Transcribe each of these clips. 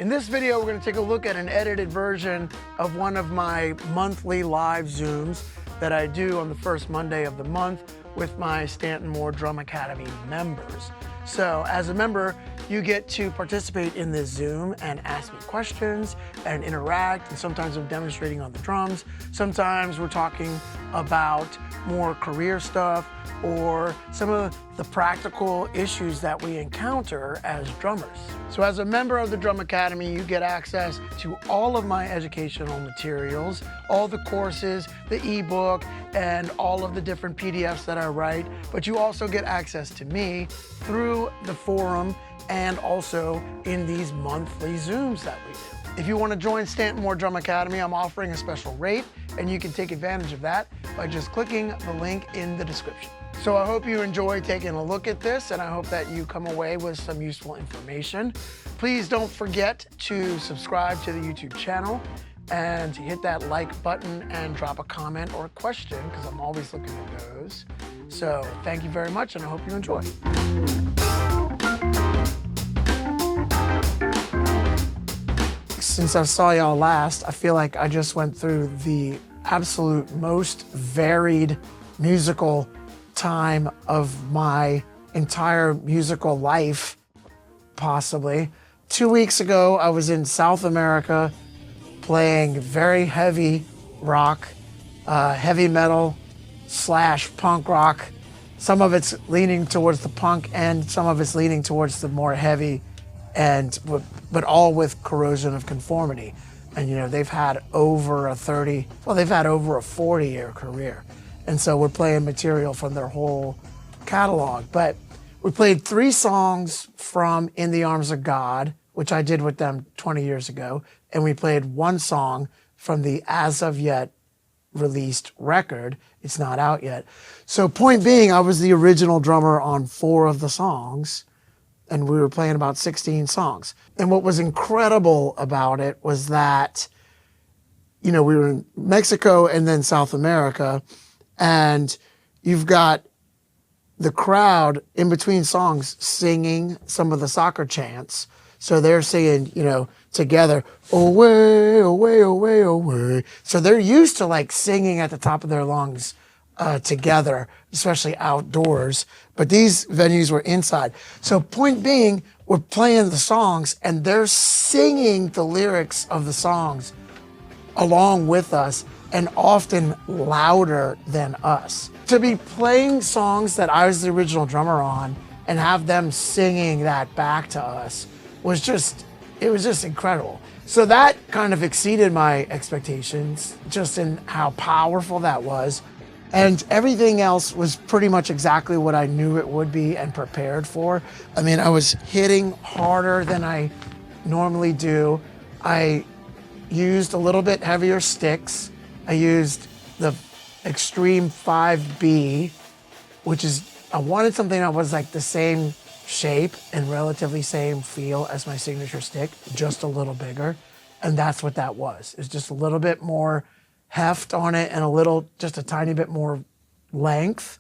In this video, we're going to take a look at an edited version of one of my monthly live Zooms that I do on the first Monday of the month with my Stanton Drum Academy members. So as a member, you get to participate in this Zoom and ask me questions and interact, and sometimes I'm demonstrating on the drums. Sometimes we're talking about more career stuff or some of the practical issues that we encounter as drummers. So as a member of the Drum Academy, you get access to all of my educational materials, all the courses, the ebook, and all of the different PDFs that I write, but you also get access to me through the forum and also in these monthly Zooms that we do. If you want to join Stanton Drum Academy, I'm offering a special rate, and you can take advantage of that by just clicking the link in the description. So I hope you enjoy taking a look at this, and I hope that you come away with some useful information. Please don't forget to subscribe to the YouTube channel and hit that like button and drop a comment or a question, because I'm always looking at those. So thank you very much, and I hope you enjoy. Since I saw y'all last, I feel like I just went through the absolute most varied musical time of my entire musical life, possibly. 2 weeks ago, I was in South America playing very heavy rock, heavy metal / punk rock. Some of it's leaning towards the punk and some of it's leaning towards the more heavy, but all with Corrosion of Conformity. And you know, they've had over a 40-year career. And so we're playing material from their whole catalog. But we played 3 songs from In the Arms of God, which I did with them 20 years ago. And we played 1 song from the as of yet released record. It's not out yet. So point being, I was the original drummer on 4 of the songs, and we were playing about 16 songs. And what was incredible about it was that, you know, we were in Mexico and then South America, and you've got the crowd in between songs singing some of the soccer chants. So they're singing, you know, together, away, away, away, away. So they're used to like singing at the top of their lungs together, especially outdoors. But these venues were inside. So point being, we're playing the songs and they're singing the lyrics of the songs along with us, and often louder than us. To be playing songs that I was the original drummer on and have them singing that back to us was just incredible. So that kind of exceeded my expectations, just in how powerful that was. And everything else was pretty much exactly what I knew it would be and prepared for. I mean, I was hitting harder than I normally do. I used a little bit heavier sticks. I used the Extreme 5B, which is, I wanted something that was like the same shape and relatively same feel as my signature stick, just a little bigger. And that's what that was. It's just a little bit more heft on it and just a tiny bit more length.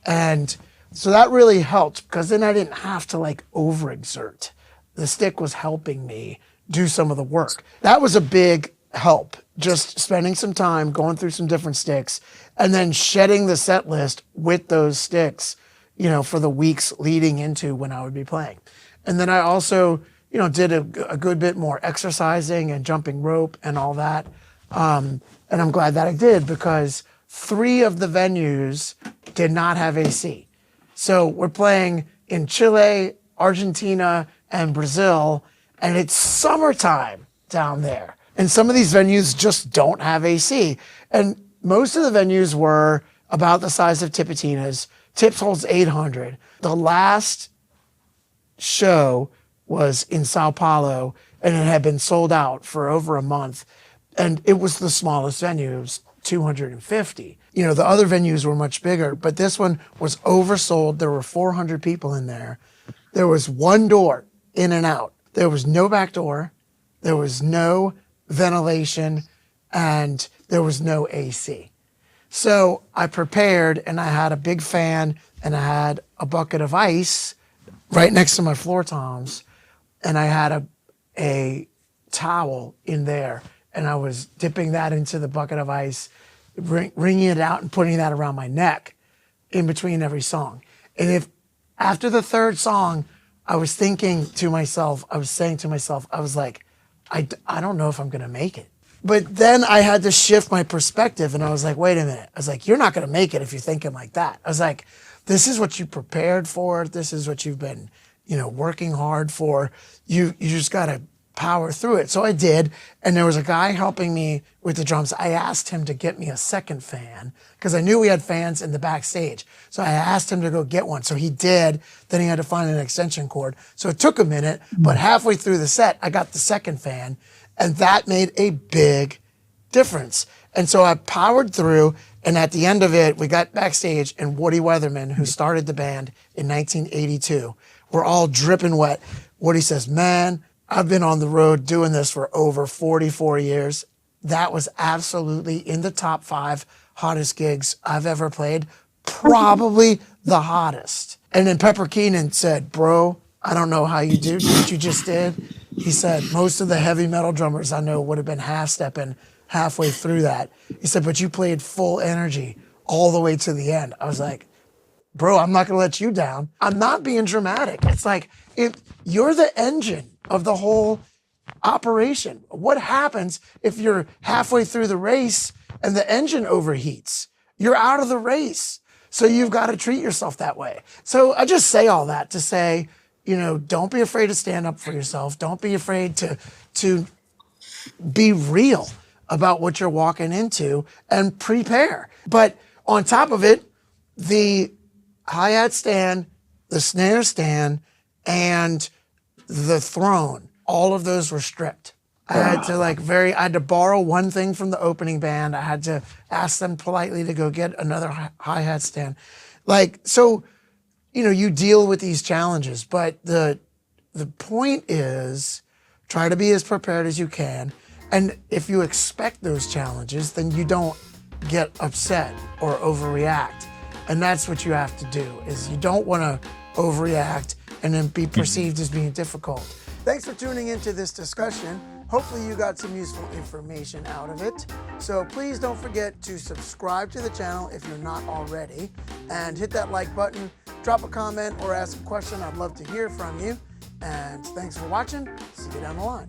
And so that really helped, because then I didn't have to like overexert. The stick was helping me do some of the work. That was a big help, just spending some time going through some different sticks and then shedding the set list with those sticks, you know, for the weeks leading into when I would be playing. And then I also, you know, did a good bit more exercising and jumping rope and all that. And I'm glad that I did, because 3 of the venues did not have AC. So we're playing in Chile, Argentina, and Brazil, and it's summertime down there. And some of these venues just don't have AC. And most of the venues were about the size of Tipitina's. Tips holds 800. The last show was in Sao Paulo, and it had been sold out for over a month. And it was the smallest venue. It was 250. You know, the other venues were much bigger, but this one was oversold. There were 400 people in there. There was 1 door in and out. There was no back door. There was no ventilation, and there was no AC. So I prepared, and I had a big fan, and I had a bucket of ice right next to my floor toms, and I had a towel in there, and I was dipping that into the bucket of ice, wringing it out and putting that around my neck in between every song. And if after the third song, I was thinking to myself, I was saying to myself, I was like, I don't know if I'm going to make it. But then I had to shift my perspective, and I was like, wait a minute. I was like, you're not going to make it if you're thinking like that. I was like, this is what you prepared for. This is what you've been, working hard for. You just got to power through it. So I did. And there was a guy helping me with the drums. I asked him to get me a second fan because I knew we had fans in the backstage. So I asked him to go get one. So he did. Then he had to find an extension cord. So it took a minute, but halfway through the set, I got the second fan, and that made a big difference. And so I powered through, and at the end of it, we got backstage, and Woody Weatherman, who started the band in 1982, we're all dripping wet. Woody says, man, I've been on the road doing this for over 44 years. That was absolutely in the top 5 hottest gigs I've ever played, probably the hottest. And then Pepper Keenan said, bro, I don't know how you did what you just did. He said, most of the heavy metal drummers I know would have been half-stepping halfway through that. He said, but you played full energy all the way to the end. I was like, bro, I'm not going to let you down. I'm not being dramatic. It's like, you're the engine of the whole operation. What happens if you're halfway through the race and the engine overheats? You're out of the race. So you've got to treat yourself that way. So I just say all that to say, don't be afraid to stand up for yourself. Don't be afraid to be real about what you're walking into and prepare. But on top of it, the hi-hat stand, the snare stand, and the throne, all of those were stripped. I had to I had to borrow one thing from the opening band. I had to ask them politely to go get another hi-hat stand. You deal with these challenges, but the point is try to be as prepared as you can. And if you expect those challenges, then you don't get upset or overreact. And that's what you have to do, is you don't want to overreact and then be perceived as being difficult. Thanks for tuning into this discussion. Hopefully you got some useful information out of it. So please don't forget to subscribe to the channel if you're not already, and hit that like button, drop a comment or ask a question. I'd love to hear from you. And thanks for watching. See you down the line.